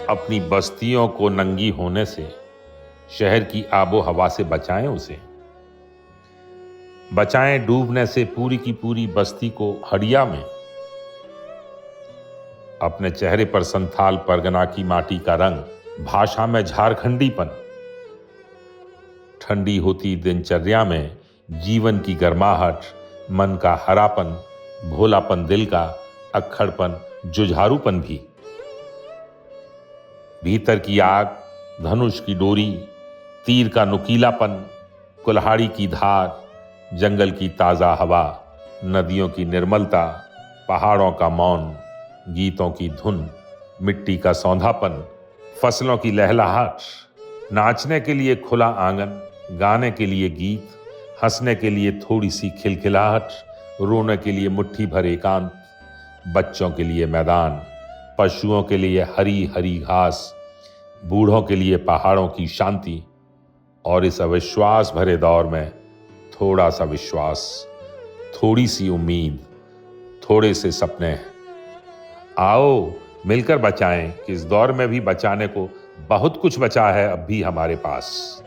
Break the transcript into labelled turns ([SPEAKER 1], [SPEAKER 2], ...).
[SPEAKER 1] अपनी बस्तियों को नंगी होने से, शहर की आबो हवा से बचाएं उसे। बचाएं डूबने से पूरी की पूरी बस्ती को हड़िया में। अपने चेहरे पर संथाल परगना की माटी का रंग, भाषा में झारखंडीपन। ठंडी होती दिनचर्या में जीवन की गर्माहट, मन का हरापन, भोलापन दिल का, अक्खड़पन, जुझारूपन भी। भीतर की आग, धनुष की डोरी, तीर का नुकीलापन, कुल्हाड़ी की धार, जंगल की ताजा हवा, नदियों की निर्मलता, पहाड़ों का मौन, गीतों की धुन, मिट्टी का सौंधापन, फसलों की लहलहाट, नाचने के लिए खुला आंगन, गाने के लिए गीत, हंसने के लिए थोड़ी सी खिलखिलाहट, रोने के लिए मुट्ठी भर एकांत, बच्चों के लिए मैदान, पशुओं के लिए हरी हरी घास, बूढ़ों के लिए पहाड़ों की शांति। और इस अविश्वास भरे दौर में थोड़ा सा विश्वास, थोड़ी सी उम्मीद, थोड़े से सपने। आओ मिलकर बचाएं कि इस दौर में भी बचाने को बहुत कुछ बचा है अब भी हमारे पास।